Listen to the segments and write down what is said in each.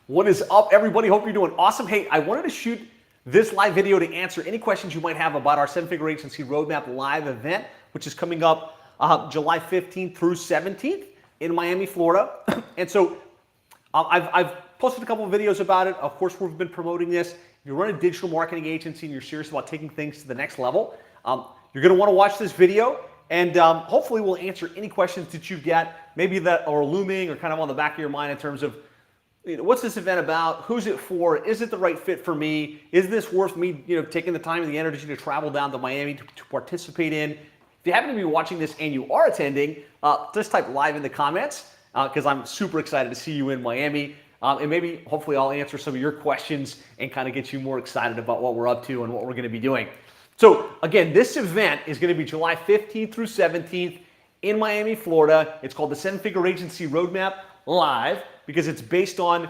What is up, everybody? Hope you're doing awesome. Hey, I wanted to shoot this live video to answer any questions you might have about our seven-figure agency roadmap live event, which is coming up July 15th through 17th in Miami, Florida. And so I've posted a couple of videos about it. Of course, we've been promoting this. If you run a digital marketing agency and you're serious about taking things to the next level, you're going to want to watch this video, and hopefully we'll answer any questions that you've got, maybe that are looming or kind of on the back of your mind in terms of, what's this event about? Who's it for? Is it the right fit for me? Is this worth me, taking the time and the energy to travel down to Miami to participate in? If you happen to be watching this and you are attending, just type live in the comments because I'm super excited to see you in Miami. And maybe, hopefully, I'll answer some of your questions and kind of get you more excited about what we're up to and what we're going to be doing. So again, this event is going to be July 15th through 17th in Miami, Florida. It's called the Seven-Figure Agency Roadmap Live, because it's based on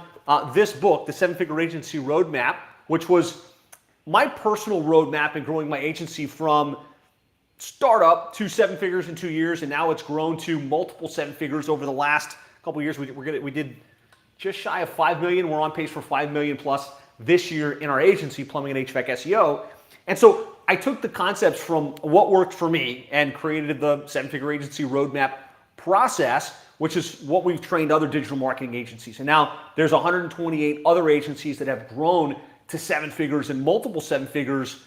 this book, The Seven-Figure Agency Roadmap, which was my personal roadmap in growing my agency from startup to seven figures in 2 years, and now it's grown to multiple seven figures over the last couple of years. We did just shy of 5 million. We're on pace for 5 million plus this year in our agency, Plumbing and HVAC SEO. And so I took the concepts from what worked for me and created the seven-figure agency roadmap process, which is what we've trained other digital marketing agencies. And now there's 128 other agencies that have grown to seven figures and multiple seven figures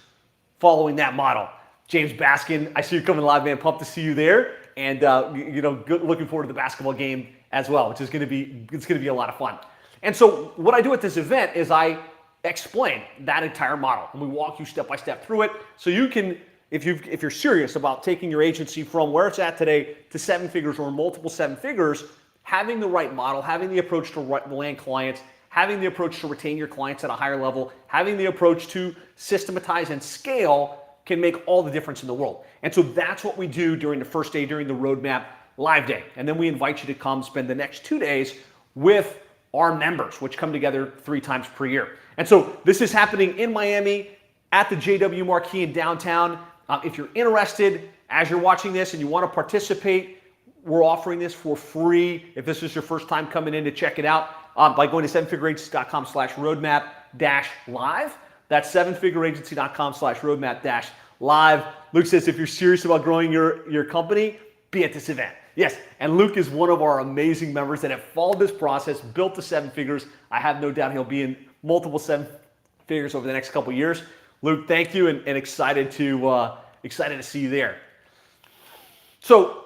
following that model. James Baskin, I see you coming live, man. Pumped to see you there. And looking forward to the basketball game as well, which is going to be a lot of fun. And so what I do at this event is I explain that entire model, and we walk you step by step through it, so you can, if you're serious about taking your agency from where it's at today to seven figures or multiple seven figures, having the right model, having the approach to land clients, having the approach to retain your clients at a higher level, having the approach to systematize and scale can make all the difference in the world. And so that's what we do during the first day, during the roadmap live day. And then we invite you to come spend the next 2 days with our members, which come together 3 times per year. And so this is happening in Miami at the JW Marquis in downtown. If you're interested, as you're watching this and you want to participate, we're offering this for free. If this is your first time coming in to check it out, by going to sevenfigureagency.com/roadmap-live. That's sevenfigureagency.com/roadmap-live. Luke says, if you're serious about growing your company, be at this event. Yes, and Luke is one of our amazing members that have followed this process, built to seven figures. I have no doubt he'll be in multiple seven figures over the next couple of years. Luke, thank you, and excited to see you there. So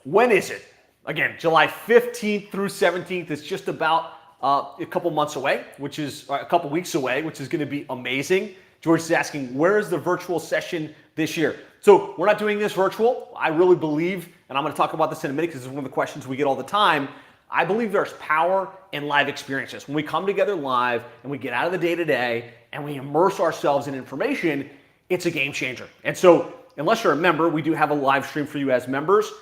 when is it? Again, July 15th through 17th. It's just about a couple months away, which is a couple weeks away, which is going to be amazing. George is asking, where is the virtual session this year? So we're not doing this virtual. I really believe, and I'm going to talk about this in a minute because this is one of the questions we get all the time. I believe there's power in live experiences. When we come together live and we get out of the day-to-day and we immerse ourselves in information, it's a game changer. And so unless you're a member, we do have a live stream for you as members,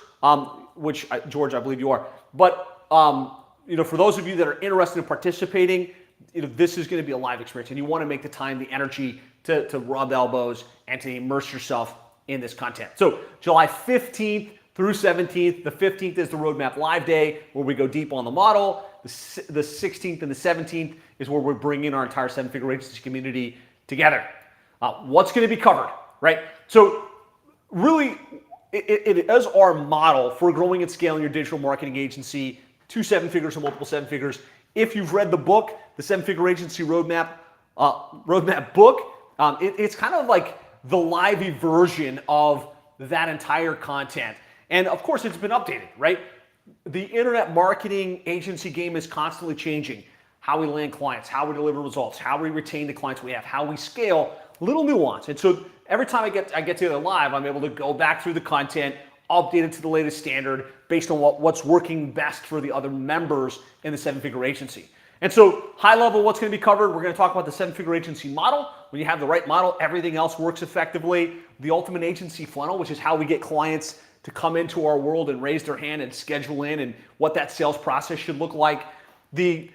which, George, I believe you are. But for those of you that are interested in participating, this is going to be a live experience, and you want to make the time, the energy to rub elbows and to immerse yourself in this content. So July 15th through 17th. The 15th is the Roadmap Live Day, where we go deep on the model. The 16th and the 17th is where we're bringing our entire seven-figure agency community together. What's going to be covered, right? So really, it is our model for growing and scaling your digital marketing agency to seven figures or multiple seven figures. If you've read the book, the Seven-Figure Agency Roadmap book, it's kind of like the live version of that entire content. And of course, it's been updated, right? The internet marketing agency game is constantly changing. How we land clients, how we deliver results, how we retain the clients we have, how we scale, little nuance. And so every time I get together live, I'm able to go back through the content, update it to the latest standard based on what's working best for the other members in the seven-figure agency. And so high level, what's going to be covered? We're going to talk about the seven-figure agency model. When you have the right model, everything else works effectively. The ultimate agency funnel, which is how we get clients to come into our world and raise their hand and schedule in, and what that sales process should look like. The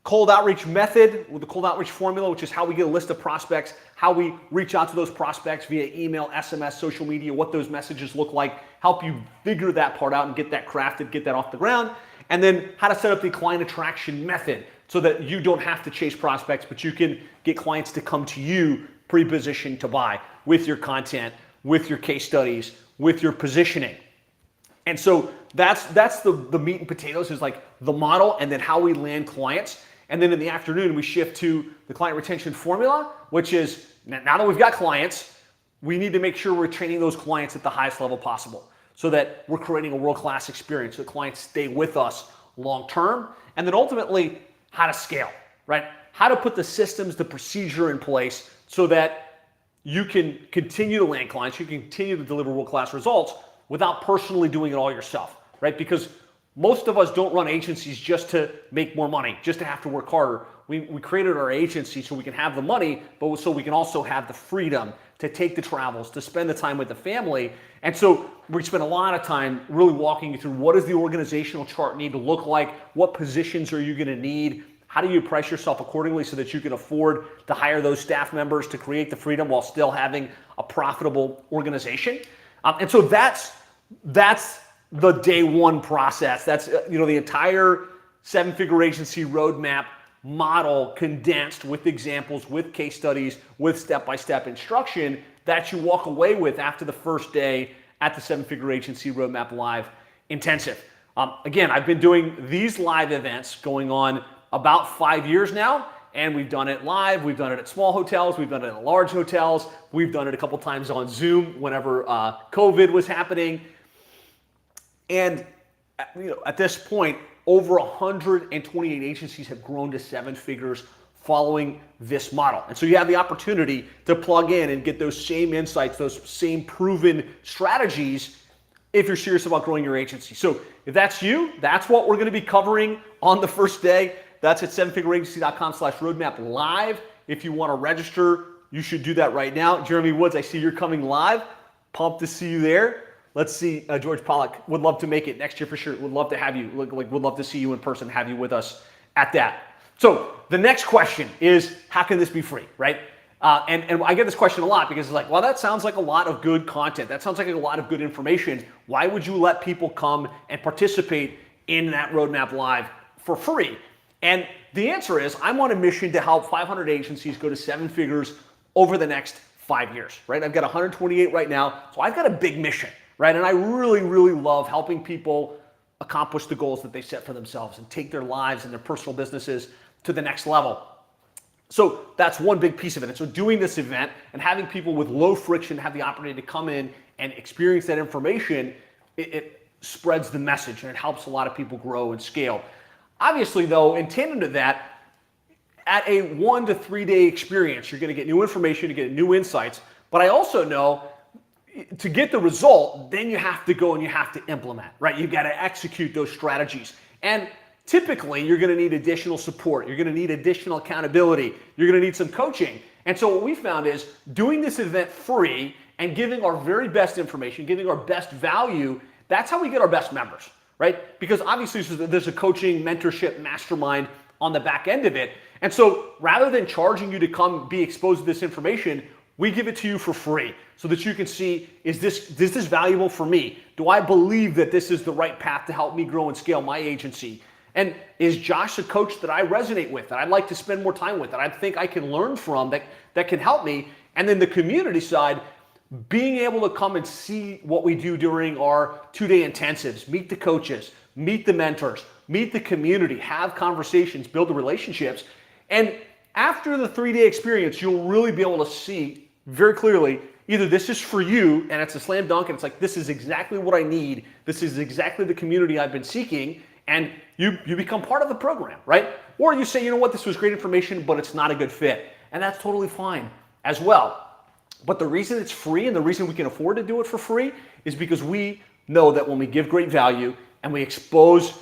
cold outreach method with the cold outreach formula, which is how we get a list of prospects, how we reach out to those prospects via email, SMS, social media, what those messages look like, help you figure that part out and get that crafted, get that off the ground. And then how to set up the client attraction method so that you don't have to chase prospects, but you can get clients to come to you pre-positioned to buy with your content, with your case studies, with your positioning. And so that's the meat and potatoes, is like the model and then how we land clients. And then in the afternoon, we shift to the client retention formula, which is now that we've got clients, we need to make sure we're training those clients at the highest level possible so that we're creating a world-class experience so clients stay with us long-term. And then ultimately, how to scale, right? How to put the systems, the procedure in place so that you can continue to land clients, you can continue to deliver world-class results without personally doing it all yourself, right? Because most of us don't run agencies just to make more money, just to have to work harder. We created our agency so we can have the money, but so we can also have the freedom to take the travels, to spend the time with the family. And so we spend a lot of time really walking you through what does the organizational chart need to look like? What positions are you going to need? How do you price yourself accordingly so that you can afford to hire those staff members to create the freedom while still having a profitable organization? And so that's the day one process. That's the entire seven-figure agency roadmap model condensed with examples, with case studies, with step-by-step instruction that you walk away with after the first day at the seven-figure agency roadmap live intensive. Again, I've been doing these live events going on about 5 years now, and we've done it live, we've done it at small hotels, we've done it at large hotels, we've done it a couple times on Zoom whenever COVID was happening. And at this point, over 128 agencies have grown to seven figures following this model. And so you have the opportunity to plug in and get those same insights, those same proven strategies if you're serious about growing your agency. So if that's you, that's what we're going to be covering on the first day. That's at sevenfigureagency.com/roadmap live. If you want to register, you should do that right now. Jeremy Woods, I see you're coming live. Pumped to see you there. Let's see, George Pollack, would love to make it next year for sure. Would love to have you, would love to see you in person, have you with us at that. So the next question is, how can this be free, right? And I get this question a lot because it's like, well, that sounds like a lot of good content. That sounds like a lot of good information. Why would you let people come and participate in that Roadmap Live for free? And the answer is, I'm on a mission to help 500 agencies go to seven figures over the next 5 years, right? I've got 128 right now, so I've got a big mission, right? And I really, really love helping people accomplish the goals that they set for themselves and take their lives and their personal businesses to the next level. So that's one big piece of it. And so doing this event and having people with low friction have the opportunity to come in and experience that information, it spreads the message and it helps a lot of people grow and scale. Obviously, though, in tandem to that, at a 1 to 3 day experience, you're going to get new information, you get new insights. But I also know to get the result, then you have to go and you have to implement, right? You've got to execute those strategies. And typically, you're going to need additional support. You're going to need additional accountability. You're going to need some coaching. And so what we found is doing this event free and giving our very best information, giving our best value, that's how we get our best members, right? Because obviously there's a coaching, mentorship, mastermind on the back end of it. And so rather than charging you to come be exposed to this information, we give it to you for free so that you can see, is this valuable for me? Do I believe that this is the right path to help me grow and scale my agency? And is Josh a coach that I resonate with, that I'd like to spend more time with, that I think I can learn from, that can help me? And then the community side, being able to come and see what we do during our 2 day intensives, meet the coaches, meet the mentors, meet the community, have conversations, build the relationships. And after the 3 day experience, you'll really be able to see very clearly, either this is for you and it's a slam dunk and it's like, this is exactly what I need. This is exactly the community I've been seeking. And you become part of the program, right? Or you say, you know what, this was great information, but it's not a good fit. And that's totally fine as well. But the reason it's free and the reason we can afford to do it for free is because we know that when we give great value and we expose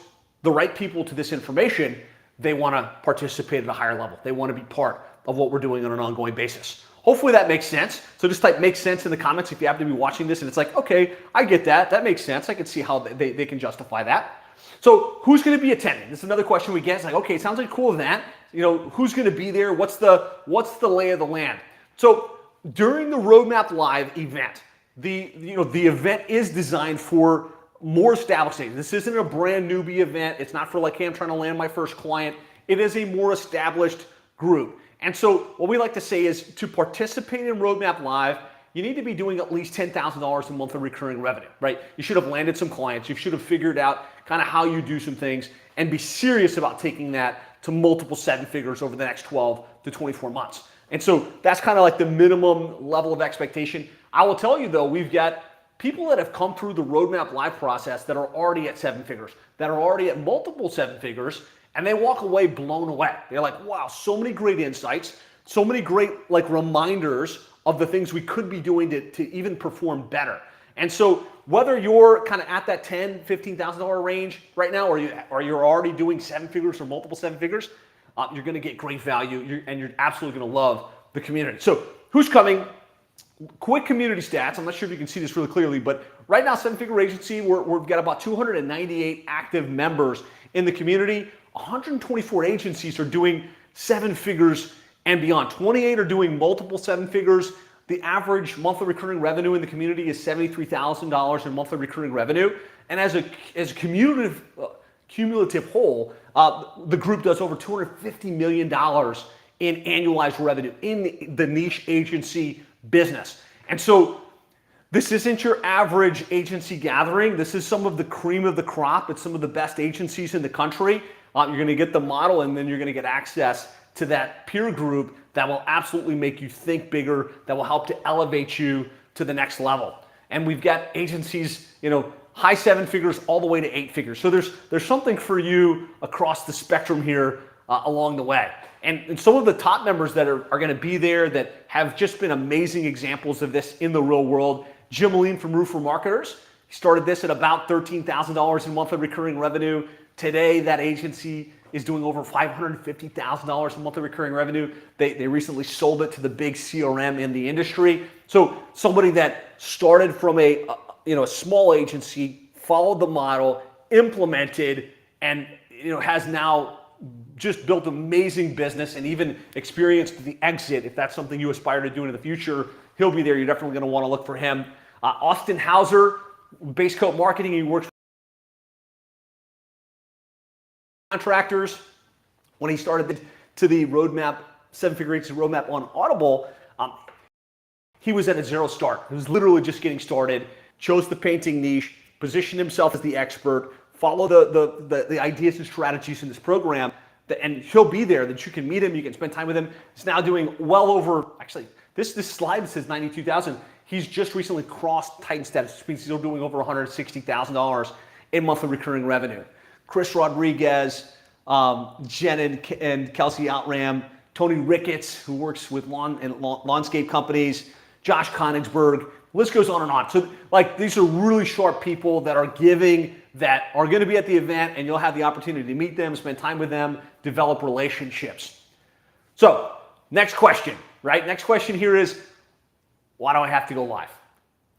the right people to this information, they want to participate at a higher level. They want to be part of what we're doing on an ongoing basis. Hopefully that makes sense. So just type "makes sense" in the comments if you happen to be watching this and it's like, okay, I get that. That makes sense. I can see how they can justify that. So who's going to be attending? This is another question we get. It's like, okay, it sounds like a cool event. Who's going to be there? What's the lay of the land? So during the Roadmap Live event, the event is designed for more established agents. This isn't a brand newbie event. It's not for like, hey, I'm trying to land my first client. It is a more established group. And so what we like to say is to participate in Roadmap Live, you need to be doing at least $10,000 in monthly recurring revenue, right? You should have landed some clients. You should have figured out kind of how you do some things and be serious about taking that to multiple seven figures over the next 12 to 24 months. And so that's kind of like the minimum level of expectation. I will tell you though, we've got people that have come through the Roadmap Live process that are already at seven figures, that are already at multiple seven figures, and they walk away blown away. They're like, wow, so many great insights, so many great like reminders of the things we could be doing to even perform better. And so whether you're kind of at that $10,000, $15,000 range right now, or you're already doing seven figures or multiple seven figures, you're going to get great value, and you're absolutely going to love the community. So who's coming? Quick community stats. I'm not sure if you can see this really clearly, but right now, Seven Figure Agency, we've got about 298 active members in the community. 124 agencies are doing seven figures and beyond. 28 are doing multiple seven figures. The average monthly recurring revenue in the community is $73,000 in monthly recurring revenue. And as a cumulative whole, the group does over $250 million in annualized revenue in the niche agency business. And so this isn't your average agency gathering. This is some of the cream of the crop. It's some of the best agencies in the country. You're going to get the model, and then you're going to get access to that peer group that will absolutely make you think bigger, that will help to elevate you to the next level. And we've got agencies, high seven figures all the way to eight figures. So there's something for you across the spectrum here along the way. And some of the top members that are going to be there that have just been amazing examples of this in the real world. Jim Moline from Roofer Marketers. He started this at about $13,000 in monthly recurring revenue. Today, that agency is doing over $550,000 in monthly recurring revenue. They recently sold it to the big CRM in the industry. So somebody that started from a small agency, followed the model, implemented, and has now just built amazing business and even experienced the exit. If that's something you aspire to do in the future, he'll be there. You're definitely going to want to look for him. Austin Hauser, Base Coat Marketing. He works with contractors. When he started to the Roadmap, Seven Figure Agency Roadmap on Audible, he was at a zero start. He was literally just getting started, chose the painting niche, positioned himself as the expert, follow the ideas and strategies in this program, and he'll be there, that you can meet him, you can spend time with him. He's now doing well over, actually, this slide says 92,000. He's just recently crossed Titan status, which means he's doing over $160,000 in monthly recurring revenue. Chris Rodriguez, Jen and Kelsey Outram, Tony Ricketts, who works with landscape companies, Josh Konigsberg, list goes on and on. So these are really sharp people that are giving, that are going to be at the event, and you'll have the opportunity to meet them, spend time with them, develop relationships. So next question, right? Next question here is, why do I have to go live?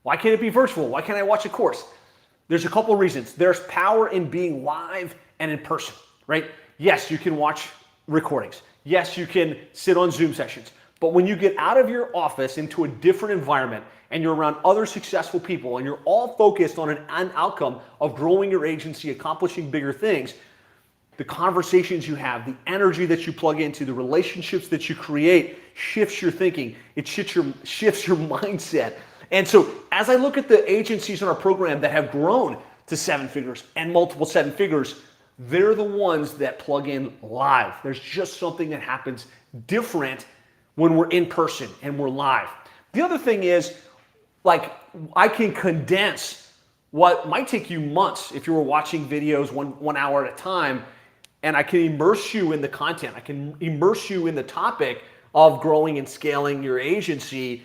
Why can't it be virtual? Why can't I watch a course? There's a couple of reasons. There's power in being live and in person, right? Yes, you can watch recordings. Yes, you can sit on Zoom sessions. But when you get out of your office into a different environment and you're around other successful people and you're all focused on an outcome of growing your agency, accomplishing bigger things, the conversations you have, the energy that you plug into, the relationships that you create shifts your thinking. It shifts your mindset. And so as I look at the agencies in our program that have grown to seven figures and multiple seven figures, they're the ones that plug in live. There's just something that happens different when we're in person and we're live. The other thing is, I can condense what might take you months if you were watching videos one hour at a time, and I can immerse you in the content. I can immerse you in the topic of growing and scaling your agency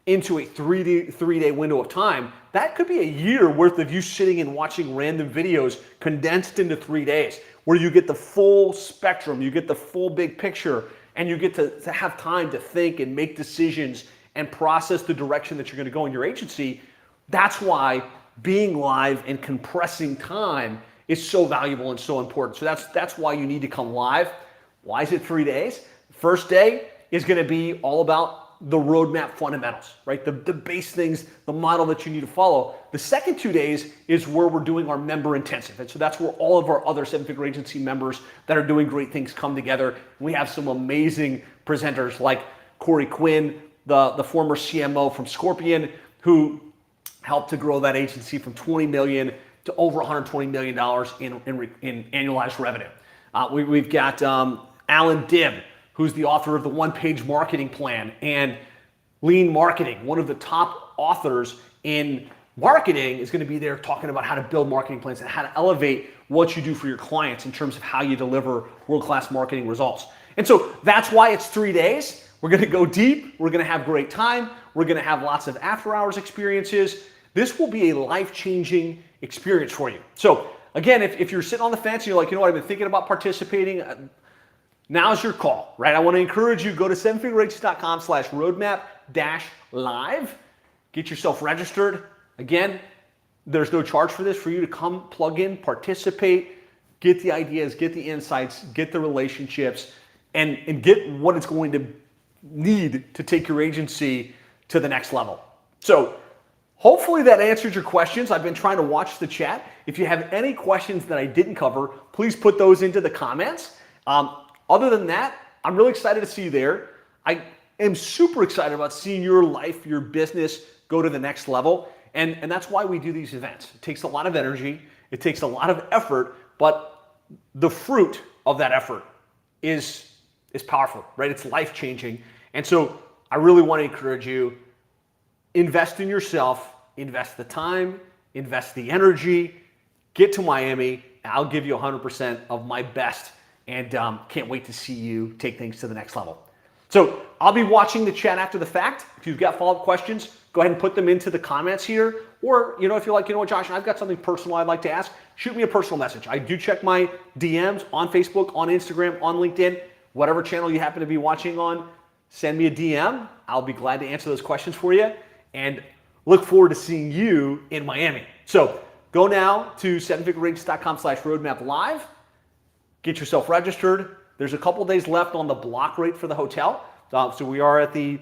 into a three-day window of time. That could be a year worth of you sitting and watching random videos condensed into 3 days, where you get the full spectrum, you get the full big picture, and you get to have time to think and make decisions and process the direction that you're going to go in your agency. That's why being live and compressing time is so valuable and so important. So that's why you need to come live. Why is it 3 days? First day is going to be all about the roadmap fundamentals, right? The base things, the model that you need to follow. The second 2 days is where we're doing our member intensive. And so that's where all of our other seven-figure agency members that are doing great things come together. We have some amazing presenters like Corey Quinn, the former CMO from Scorpion, who helped to grow that agency from 20 million to over $120 million in annualized revenue. We've got Alan Dibb, who's the author of the One-Page Marketing Plan and Lean Marketing. One of the top authors in marketing is going to be there talking about how to build marketing plans and how to elevate what you do for your clients in terms of how you deliver world-class marketing results. And so that's why it's 3 days. We're going to go deep. We're going to have great time. We're going to have lots of after-hours experiences. This will be a life-changing experience for you. So again, if you're sitting on the fence and you're like, you know what, I've been thinking about participating, now's your call, right? I want to encourage you, go to sevenfigureagency.com/roadmap-live. Get yourself registered. Again, there's no charge for this, for you to come plug in, participate, get the ideas, get the insights, get the relationships, and get what it's going to need to take your agency to the next level. So hopefully that answers your questions. I've been trying to watch the chat. If you have any questions that I didn't cover, please put those into the comments. Other than that, I'm really excited to see you there. I am super excited about seeing your life, your business go to the next level. And that's why we do these events. It takes a lot of energy. It takes a lot of effort, but the fruit of that effort is powerful, right? It's life-changing. And so I really want to encourage you, invest in yourself, invest the time, invest the energy, get to Miami. I'll give you 100% of my best, and can't wait to see you take things to the next level. So I'll be watching the chat after the fact. If you've got follow-up questions, go ahead and put them into the comments here. Or, if you're like, you know what, Josh, I've got something personal I'd like to ask, shoot me a personal message. I do check my DMs on Facebook, on Instagram, on LinkedIn, whatever channel you happen to be watching on, send me a DM. I'll be glad to answer those questions for you, and look forward to seeing you in Miami. So go now to sevenfigureagency.com/roadmap-live. Get yourself registered. There's a couple days left on the block rate for the hotel. So we are at the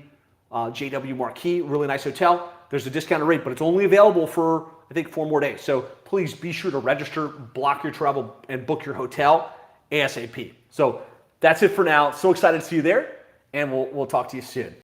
JW Marquis, really nice hotel. There's a discounted rate, but it's only available for, I think, 4 more days. So please be sure to register, block your travel, and book your hotel ASAP. So that's it for now. So excited to see you there, and we'll talk to you soon.